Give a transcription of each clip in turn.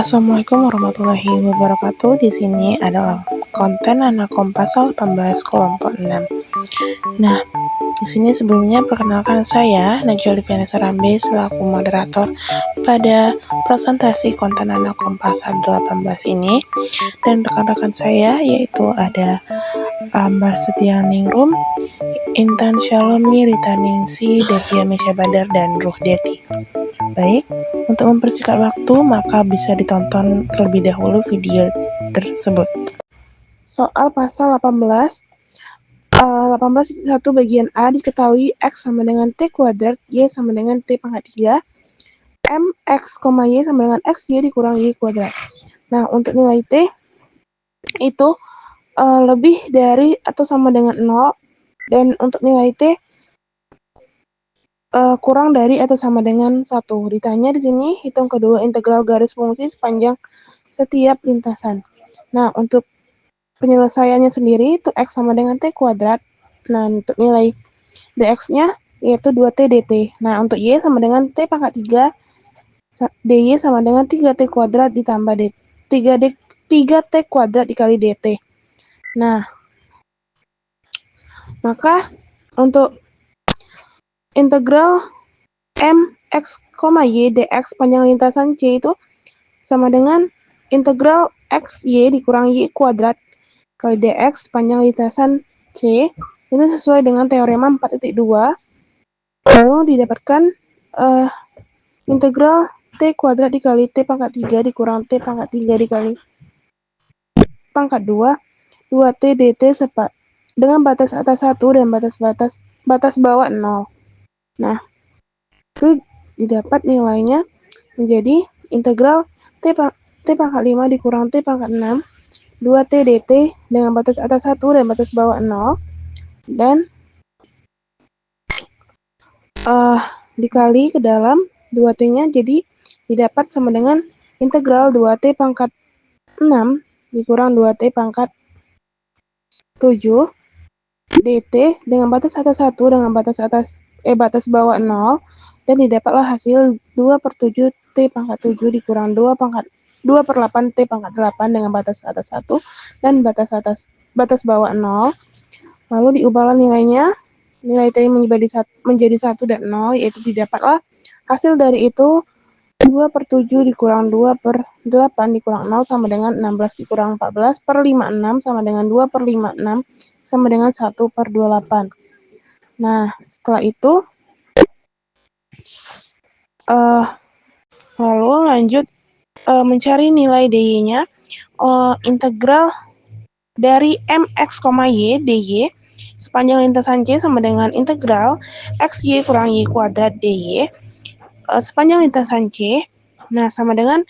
Assalamualaikum warahmatullahi wabarakatuh. Di sini adalah konten anak Kompas 18 kelompok 6. Nah, di sini sebelumnya perkenalkan saya Najwa Liviana Sarambe selaku moderator pada presentasi konten anak Kompas 18 ini, dan rekan-rekan saya yaitu ada Ambar Setianingrum, Intan Shalomi, Rita Ningsi, Devia Mesya Badar, dan Ruh Deti. Baik, untuk mempersingkat waktu maka bisa ditonton terlebih dahulu video tersebut. Soal pasal 18 18.1 bagian A diketahui X sama dengan T kuadrat, Y sama dengan T pangkat 3, M X, Y sama dengan X, Y dikurang Y kuadrat. Nah, untuk nilai T itu lebih dari atau sama dengan 0, dan untuk nilai T kurang dari atau sama dengan 1. Ditanya di sini, hitung kedua integral garis fungsi sepanjang setiap lintasan. Nah, untuk penyelesaiannya sendiri, itu X sama dengan T kuadrat. Nah, untuk nilai dx-nya yaitu 2T dt. Nah, untuk Y sama dengan T pangkat 3, dy sama dengan 3T kuadrat ditambah 3T kuadrat dikali dt. Nah, maka untuk integral M X, Y dx panjang lintasan C itu sama dengan integral X, Y dikurang Y kuadrat kali dx panjang lintasan C. Ini sesuai dengan teorema 4.2. Lalu didapatkan integral T kuadrat dikali T pangkat 3 dikurang T pangkat 3 dikali pangkat 2, 2T dt dengan batas atas 1 dan batas bawah 0. Nah, itu didapat nilainya menjadi integral T pangkat 5 dikurang T pangkat 6, 2T dt dengan batas atas 1 dan batas bawah 0, dan dikali ke dalam 2T-nya, jadi didapat sama dengan integral 2T pangkat 6 dikurang 2T pangkat 7 dt dengan batas atas 1 dengan batas bawah 0, dan didapatlah hasil 2/7 T pangkat 7 dikurang 2/8 T pangkat 8 dengan batas atas 1 dan batas bawah 0. Lalu diubahlah nilainya, nilai T menjadi 1 dan 0, yaitu didapatlah hasil dari itu 2/7 dikurang 2/8 dikurang 0 sama dengan 16 dikurang 14/56 sama dengan 2/56 sama dengan 1/28. Nah, setelah itu lalu lanjut mencari nilai dy-nya. Integral dari mx, y dy sepanjang lintasan C sama dengan integral x y kurang y kuadrat dy sepanjang lintasan C. Nah, sama dengan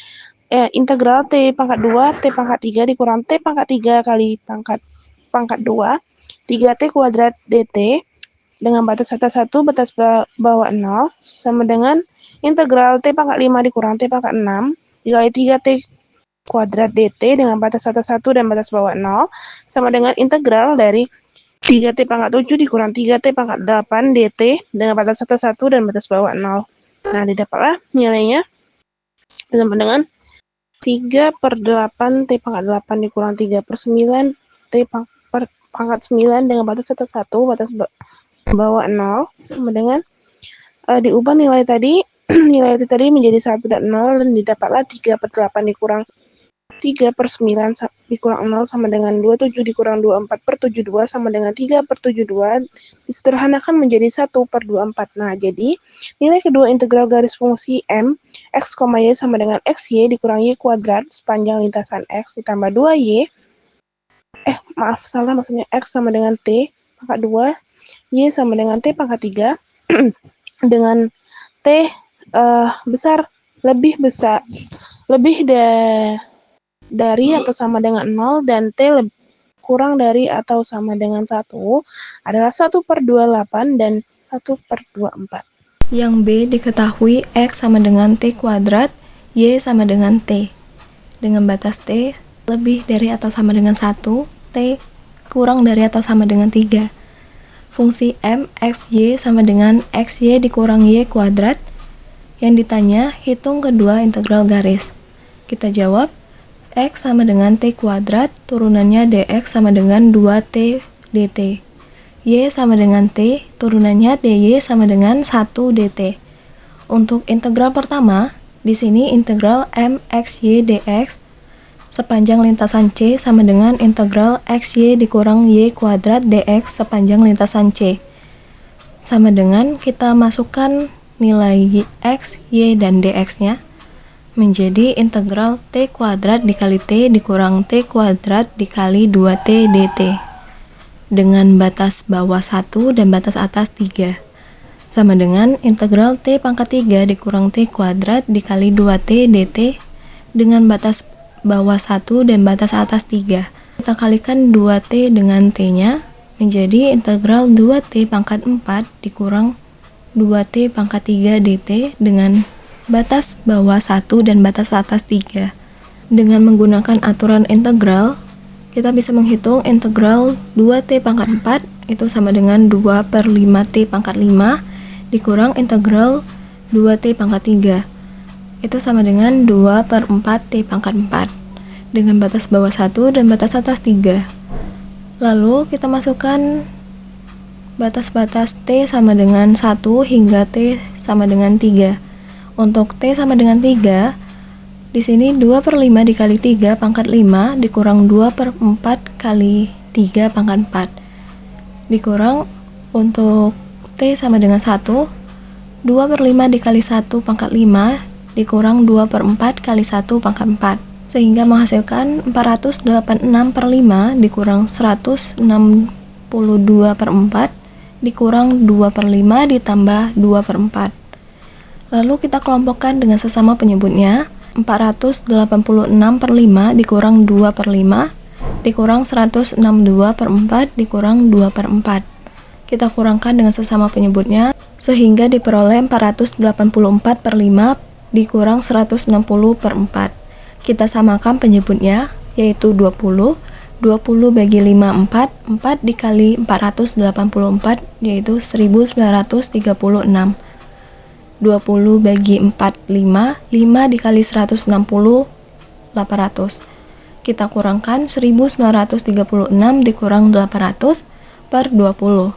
integral T pangkat 2, T pangkat 3 dikurang T pangkat 3 kali pangkat 2, 3T kuadrat dt dengan batas atas 1, batas bawah 0, sama dengan integral T pangkat 5 dikurang T pangkat 6 dikali 3T kuadrat dt dengan batas atas 1 dan batas bawah 0, sama dengan integral dari 3T pangkat 7 dikurang 3T pangkat 8 dt dengan batas atas 1 dan batas bawah 0. Nah, didapatlah nilainya sama dengan 3/8 T pangkat 8 dikurang 3/9 T pangkat 9 dengan batas atas 1, batas bawah 0, sama dengan diubah nilai tadi nilai T tadi menjadi 1 dan 0, dan didapatlah 3/8 dikurang 3/9 dikurang 0 sama dengan 27 dikurang 24/72 sama dengan 3/72, disederhanakan menjadi 1/24. Nah, jadi nilai kedua integral garis fungsi M X, Y sama dengan XY dikurang Y kuadrat sepanjang lintasan X ditambah 2Y maksudnya X sama dengan T pangkat 2, Y sama dengan T pangkat 3 dengan T lebih dari atau sama dengan 0 dan T kurang dari atau sama dengan 1 adalah 1/28 dan 1/24. Yang B diketahui X sama dengan T kuadrat, Y sama dengan T. Dengan batas T lebih dari atau sama dengan 1, T kurang dari atau sama dengan 3. Fungsi M, X, Y sama dengan XY dikurang Y kuadrat, Yang ditanya, hitung kedua integral garis. Kita jawab, X sama dengan T kuadrat, turunannya dx sama dengan 2T dt. Y sama dengan T, turunannya dy sama dengan 1 dt. Untuk integral pertama, di sini integral mxy dx sepanjang lintasan C sama dengan integral xy dikurang y kuadrat dx sepanjang lintasan C. Sama dengan kita masukkan nilai x, y, dan dx-nya menjadi integral t kuadrat dikali t dikurang t kuadrat dikali 2t dt dengan batas bawah 1 dan batas atas 3. Sama dengan integral t pangkat 3 dikurang t kuadrat dikali 2t dt dengan batas bawah 1 dan batas atas 3. Kita kalikan 2t dengan t-nya menjadi integral 2t pangkat 4 dikurang 2t pangkat 3 dt dengan batas bawah 1 dan batas atas 3. Dengan menggunakan aturan integral, kita bisa menghitung integral 2t pangkat 4 itu sama dengan 2/5t pangkat 5 dikurang integral 2t pangkat 3 itu sama dengan 2/4t pangkat 4 dengan batas bawah 1 dan batas atas 3. Lalu kita masukkan batas-batas t sama dengan 1 hingga t sama dengan 3. Untuk t sama dengan 3, di sini 2/5 dikali 3 pangkat 5 dikurang 2/4 kali 3 pangkat 4 dikurang untuk t sama dengan 1, 2/5 dikali 1 pangkat 5 dikurang 2/4 kali 1 pangkat 4 sehingga menghasilkan 486/5 dikurang 162/4 dikurang 2/5 ditambah 2/4. Lalu kita kelompokkan dengan sesama penyebutnya. 486/5 dikurang 2/5 dikurang 162/4 dikurang 2/4. Kita kurangkan dengan sesama penyebutnya sehingga diperoleh 484/5 dikurang 160/4. Kita samakan penyebutnya yaitu 20. 20 bagi 5 4, 4 dikali 484 yaitu 1936. 20 bagi 4 5, 5 dikali 160 800. Kita kurangkan 1936 dikurang 800 per 20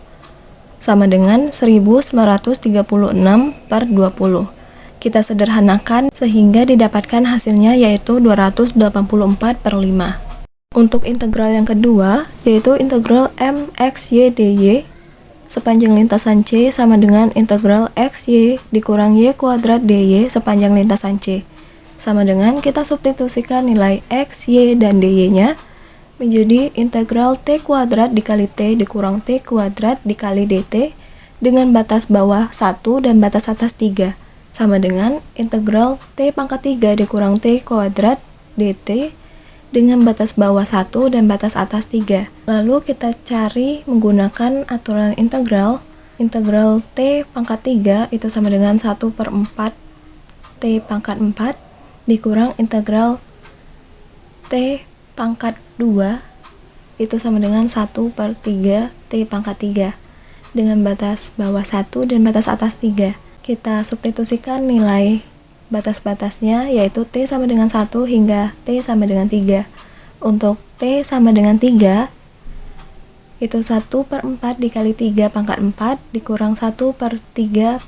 sama dengan 1936 per 20. Kita sederhanakan sehingga didapatkan hasilnya yaitu 284/5. Untuk integral yang kedua yaitu integral mxy dy sepanjang lintasan C sama dengan integral xy dikurang y kuadrat dy sepanjang lintasan C. Sama dengan kita substitusikan nilai x, y, dan dy-nya menjadi integral t kuadrat dikali t dikurang t kuadrat dikali dt dengan batas bawah 1 dan batas atas 3. Sama dengan integral t pangkat 3 dikurang t kuadrat dt dengan batas bawah 1 dan batas atas 3. Lalu kita cari menggunakan aturan integral. Integral t pangkat 3 itu sama dengan 1/4 t pangkat 4 dikurang integral t pangkat 2 itu sama dengan 1/3 t pangkat 3 dengan batas bawah 1 dan batas atas 3. Kita substitusikan nilai batas-batasnya yaitu t sama dengan 1 hingga t sama dengan 3. Untuk t sama dengan 3 itu 1/4 dikali 3 pangkat 4 dikurang 1/3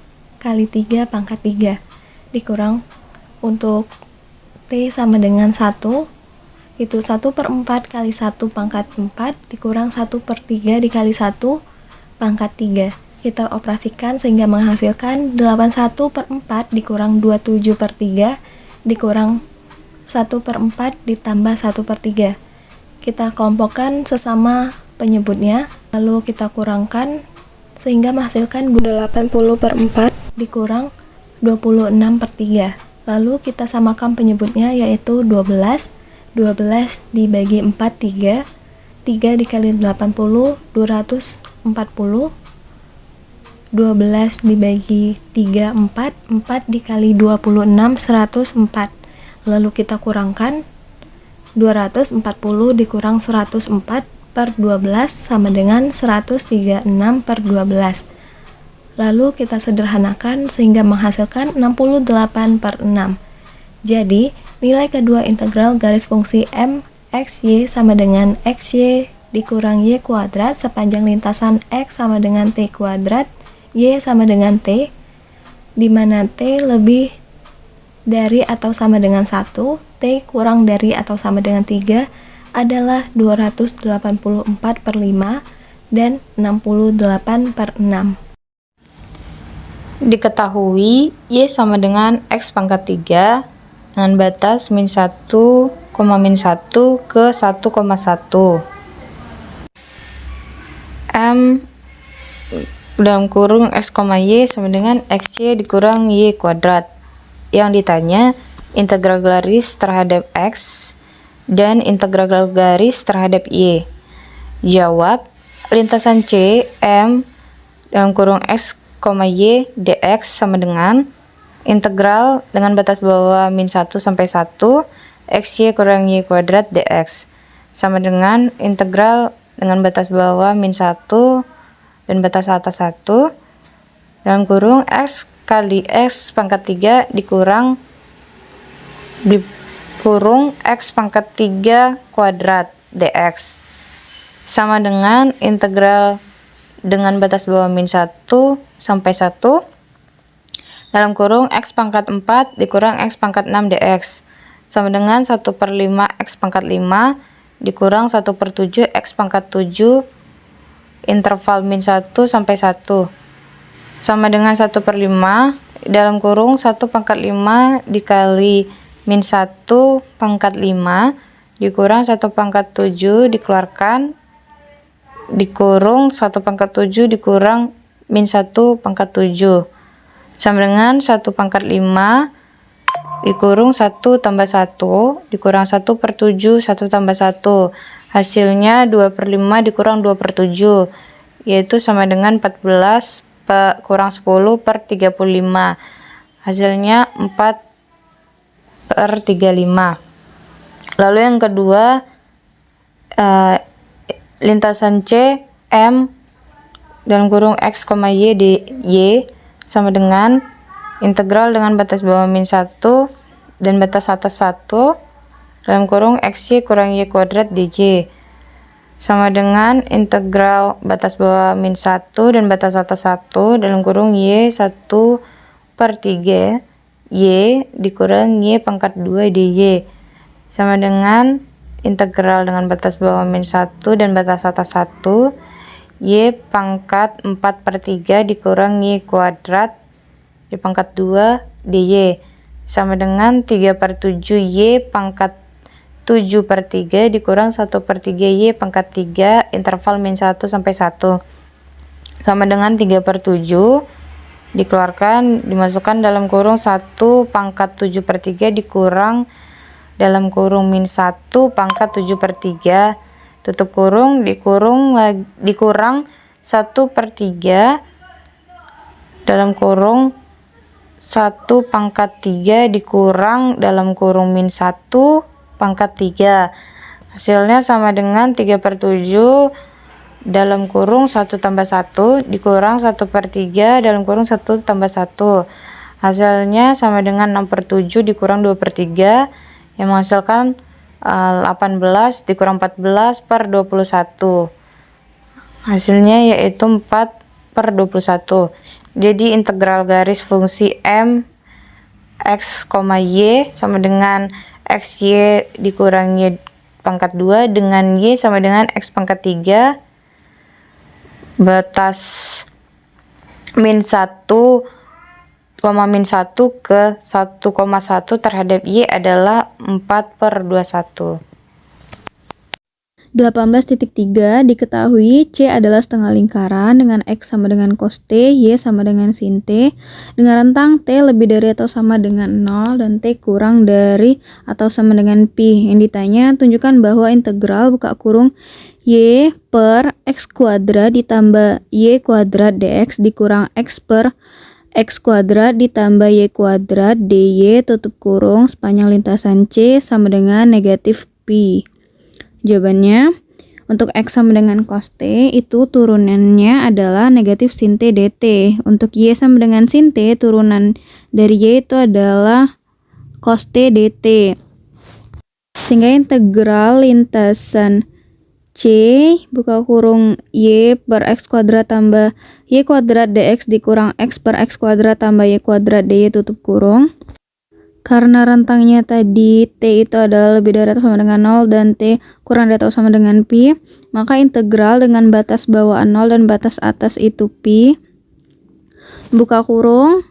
kali 3 pangkat 3 dikurang untuk t sama dengan 1 itu 1/4 kali 1 pangkat 4 dikurang 1/3 dikali 1 pangkat 3. Kita operasikan sehingga menghasilkan 81/4 dikurang 27/3 dikurang 1/4 ditambah 1/3. Kita kelompokkan sesama penyebutnya, lalu kita kurangkan sehingga menghasilkan 80/4 dikurang 26/3. Lalu kita samakan penyebutnya yaitu 12. 12 dibagi 4 3, 3 dikali 80 240. 12 dibagi 3 4, 4 dikali 26 104. Lalu kita kurangkan 240 dikurang 104 per 12 sama dengan 136 per 12. Lalu kita sederhanakan sehingga menghasilkan 68/6. Jadi, nilai kedua integral garis fungsi m x y sama dengan xy dikurang y kuadrat sepanjang lintasan x sama dengan t kuadrat, y sama dengan t, di mana t lebih dari atau sama dengan 1, t kurang dari atau sama dengan 3 adalah 284/5 dan 68/6. Diketahui y sama dengan x pangkat 3 dengan batas min 1, min 1 ke 1,1. M dalam kurung x, y sama dengan xy dikurang y kuadrat. Yang ditanya integral garis terhadap x dan integral garis terhadap y. Jawab, lintasan C, M dalam kurung x, y dx sama dengan integral dengan batas bawah min 1 sampai 1 xy kurang y kuadrat dx sama dengan integral dengan batas bawah min 1 dan batas atas 1 dalam kurung x kali x pangkat 3 dikurang x pangkat 3 kuadrat dx sama dengan integral dengan batas bawah min 1 sampai 1 dalam kurung x pangkat 4 dikurang x pangkat 6 dx sama dengan 1/5 x pangkat 5 dikurang 1/7 x pangkat 7 interval min 1 sampai 1 sama dengan 1/5 dalam kurung 1 pangkat 5 dikali min 1 pangkat 5 dikurang 1 pangkat 7 dikeluarkan dikurung 1 pangkat 7 dikurang min 1 pangkat 7 sama dengan 1 pangkat 5 dikurung 1 tambah 1 dikurang 1/7 1 tambah 1 hasilnya 2/5 dikurang 2/7 yaitu sama dengan 14 kurang 10/35 hasilnya 4/35. Lalu yang kedua lintasan C, M dalam kurung x, y dy sama dengan integral dengan batas bawah min 1 dan batas atas 1 dalam kurung xy kurang y kuadrat dj sama dengan integral batas bawah min 1 dan batas atas 1 dalam kurung y 1/3 y dikurang y pangkat 2 dy sama dengan integral dengan batas bawah min 1 dan batas atas 1 y pangkat 4/3 dikurang y kuadrat y pangkat 2 dy sama dengan 3/7 y pangkat 7/3 dikurang 1/3 y pangkat 3 interval min 1 sampai 1 sama dengan 3/7 dikeluarkan dimasukkan dalam kurung 1 pangkat 7/3 dikurang dalam kurung min 1 pangkat 7/3 tutup kurung dikurang 1/3 dalam kurung 1 pangkat 3 dikurang dalam kurung min 1 pangkat 3 hasilnya sama dengan 3/7 dalam kurung 1 tambah 1 dikurang 1/3 dalam kurung 1 tambah 1 hasilnya sama dengan 6/7 dikurang 2/3 yang menghasilkan 18 dikurang 14/21 hasilnya yaitu 4/21. Jadi integral garis fungsi m x, y sama dengan xy dikurang y pangkat 2 dengan y sama dengan x pangkat 3 batas min 1, min 1 ke 1,1 terhadap y adalah 4/21. 18.3 diketahui C adalah setengah lingkaran dengan X sama dengan cos T, Y sama dengan sin T dengan rentang T lebih dari atau sama dengan 0 dan T kurang dari atau sama dengan pi. Yang ditanya, tunjukkan bahwa integral buka kurung Y per X kuadrat ditambah Y kuadrat dx dikurang X per X kuadrat ditambah Y kuadrat dy tutup kurung sepanjang lintasan C sama dengan negatif pi. Jawabannya, Untuk X sama dengan cos T itu turunannya adalah negatif sin T dt. Untuk Y sama dengan sin T, turunan dari Y itu adalah cos T dt. Sehingga integral lintasan C buka kurung Y per X kuadrat tambah Y kuadrat dx dikurang X per X kuadrat tambah Y kuadrat dy tutup kurung. Karena rentangnya tadi T itu adalah lebih dari atau sama dengan 0 dan T kurang dari atau sama dengan pi, maka integral dengan batas bawah 0 dan batas atas itu pi. Buka kurung,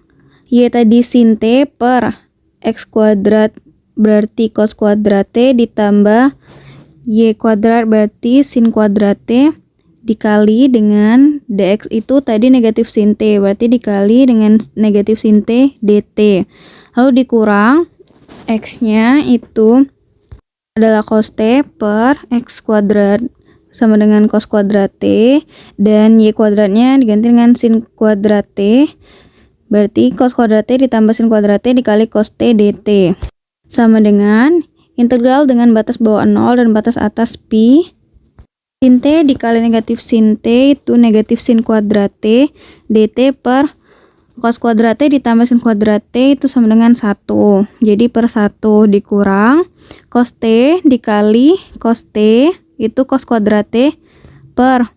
Y tadi sin T per X kuadrat berarti cos kuadrat T ditambah Y kuadrat berarti sin kuadrat T dikali dengan dx itu tadi negatif sin T, berarti dikali dengan negatif sin T dt. Lalu dikurang X-nya itu adalah cos T per X kuadrat sama dengan cos kuadrat T, dan Y kuadratnya diganti dengan sin kuadrat T, berarti cos kuadrat T ditambah sin kuadrat T dikali cos T dt. Sama dengan integral dengan batas bawah 0 dan batas atas pi. Sin T dikali negatif sin T itu negatif sin kuadrat T dt per cos kuadrat T ditambah sin kuadrat T itu sama dengan 1. Jadi per 1 dikurang cos T dikali cos T itu cos kuadrat T per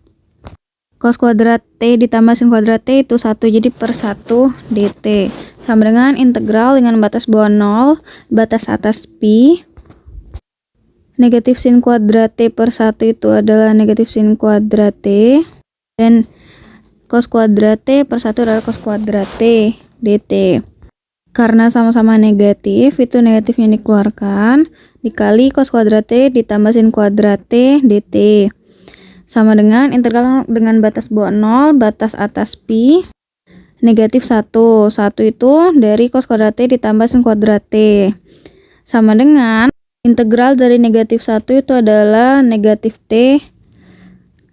cos kuadrat T ditambah sin kuadrat T itu 1. Jadi per 1 dt. Sama dengan integral dengan batas bawah 0, batas atas pi. Negatif sin kuadrat T per 1 itu adalah negatif sin kuadrat T. Dan cos kuadrat T per 1 adalah cos kuadrat T dt. Karena sama-sama negatif, itu negatifnya dikeluarkan, dikali cos kuadrat T ditambah sin kuadrat T dt. Sama dengan integral dengan batas bawah 0, batas atas pi, negatif 1. 1 itu dari cos kuadrat T ditambah sin kuadrat T. Sama dengan integral dari negatif 1 itu adalah negatif T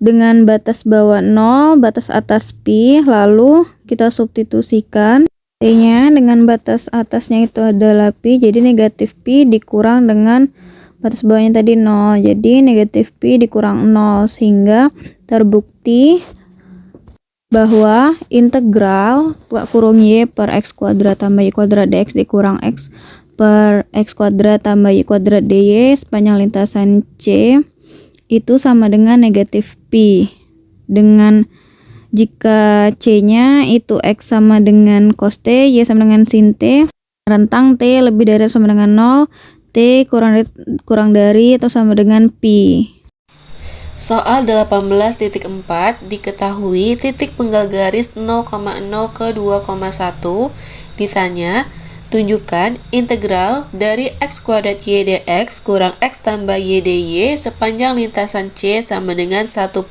dengan batas bawah 0, batas atas pi, lalu kita substitusikan T-nya dengan batas atasnya itu adalah pi, jadi negatif pi dikurang dengan batas bawahnya tadi 0, jadi negatif pi dikurang 0, sehingga terbukti bahwa integral buka kurung Y per X kuadrat tambah Y kuadrat dx dikurang X per X kuadrat tambah Y kuadrat dy sepanjang lintasan C itu sama dengan negatif pi, dengan jika C-nya itu X sama dengan cos T, Y sama dengan sin T, rentang T lebih dari atau sama dengan 0, T kurang dari atau sama dengan pi. Soal 18.4 diketahui titik penggal garis 0,0 ke 2,1 ditanya tunjukkan integral dari X kuadrat Y dx kurang X tambah Y dy sepanjang lintasan C sama dengan 1/2.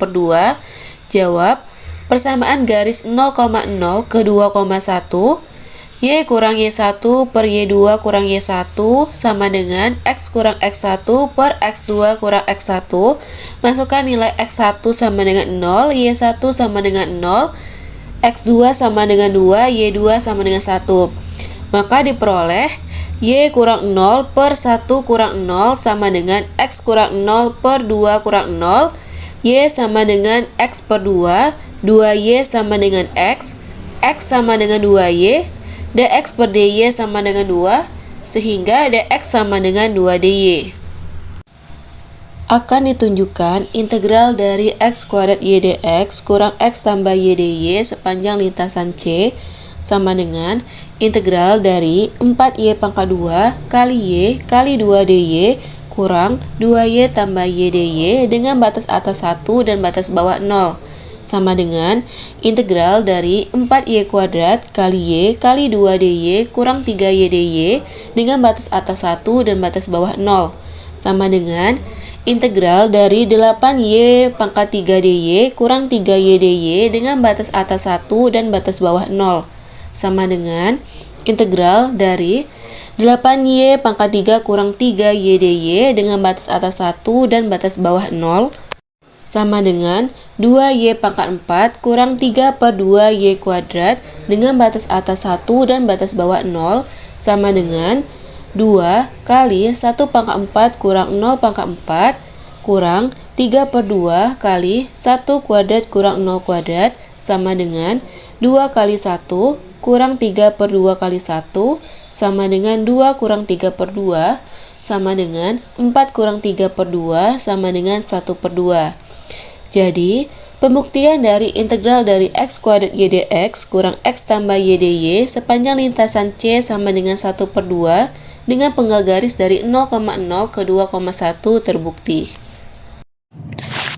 Jawab, persamaan garis 0,0 ke 2,1 Y kurang Y1 per Y2 kurang Y1 sama dengan X kurang X1 per X2 kurang X1. Masukkan nilai X1 sama dengan 0, Y1 sama dengan 0, X2 sama dengan 2, Y2 sama dengan 1. Maka diperoleh Y kurang 0 per 1 kurang 0 sama dengan X kurang 0 per 2 kurang 0, Y sama dengan X per 2, 2Y sama dengan X sama dengan 2Y, dx per dy sama dengan 2, sehingga dx sama dengan 2 dy. Akan ditunjukkan integral dari X kuadrat Y dx kurang X tambah Y dy sepanjang lintasan C sama dengan integral dari 4Y pangkat 2 kali Y kali 2 dy kurang 2Y tambah Y dy dengan batas atas 1 dan batas bawah 0 sama dengan integral dari 4Y kuadrat kali Y kali 2 dy kurang 3Y dy dengan batas atas 1 dan batas bawah 0 sama dengan integral dari 8Y pangkat 3 dy kurang 3Y dy dengan batas atas 1 dan batas bawah 0 sama dengan integral dari 8Y pangkat 3 kurang 3Y dy dengan batas atas 1 dan batas bawah 0 sama dengan 2Y pangkat 4 kurang 3 per 2Y kuadrat dengan batas atas 1 dan batas bawah 0 sama dengan 2 kali 1 pangkat 4 kurang 0 pangkat 4 kurang 3/2 kali 1 kuadrat kurang 0 kuadrat sama dengan 2 kali 1 kurang 3/2 kali 1 sama dengan 2 kurang 3/2 sama dengan 4 kurang 3/2 sama dengan 1/2. Jadi, pembuktian dari integral dari x kuadrat y dx kurang x tambah y dy sepanjang lintasan C sama dengan 1/2 dengan penggal garis dari 0,0 ke 2,1 terbukti.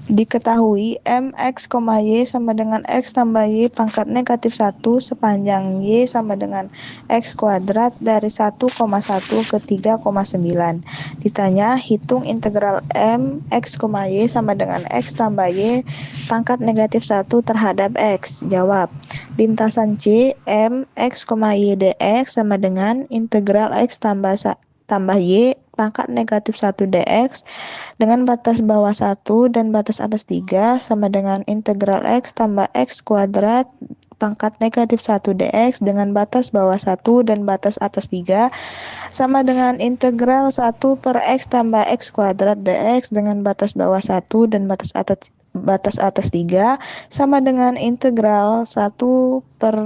Diketahui mx, y sama dengan x tambah y pangkat negatif 1 sepanjang y sama dengan x kuadrat dari 1,1 ke 3,9. Ditanya, hitung integral mx, y sama dengan x tambah y pangkat negatif 1 terhadap x. Jawab, lintasan C mx, y dx sama dengan integral x tambah y pangkat negatif 1 dx dengan batas bawah 1 dan batas atas 3 sama dengan integral x tambah x kuadrat pangkat negatif 1 dx dengan batas bawah 1 dan batas atas 3 sama dengan integral 1 per x tambah x kuadrat dx dengan batas bawah 1 dan batas atas 3 sama dengan integral 1 per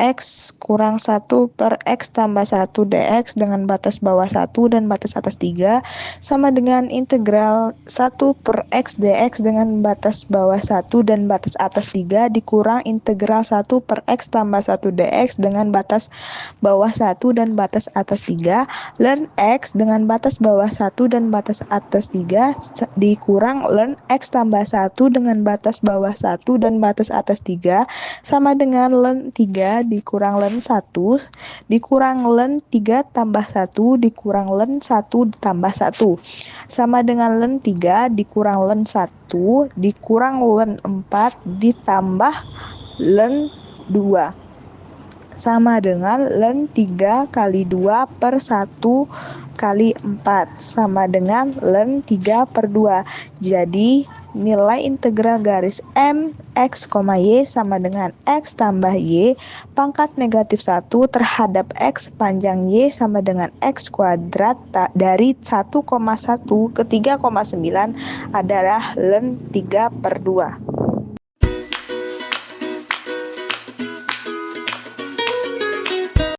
x kurang 1 per x tambah 1 dx dengan batas bawah 1 dan batas atas 3 sama dengan integral 1 per x dx dengan batas bawah 1 dan batas atas 3 dikurang integral 1 per x tambah 1 dx dengan batas bawah 1 dan batas atas 3 ln x dengan batas bawah 1 dan batas atas 3 dikurang ln x tambah 1 dengan batas bawah 1 dan batas atas 3 sama dengan ln 3 dikurang ln 1 dikurang ln 3 tambah 1 dikurang ln 1 tambah 1 sama dengan ln 3 dikurang ln 1 dikurang ln 4 ditambah ln 2 sama dengan ln 3 kali 2 per 1 kali 4 sama dengan ln 3/2. Jadi nilai integral garis m x, y sama dengan x tambah y pangkat negatif 1 terhadap x panjang y sama dengan x kuadrat dari 1,1 ke 3,9 adalah ln 3/2.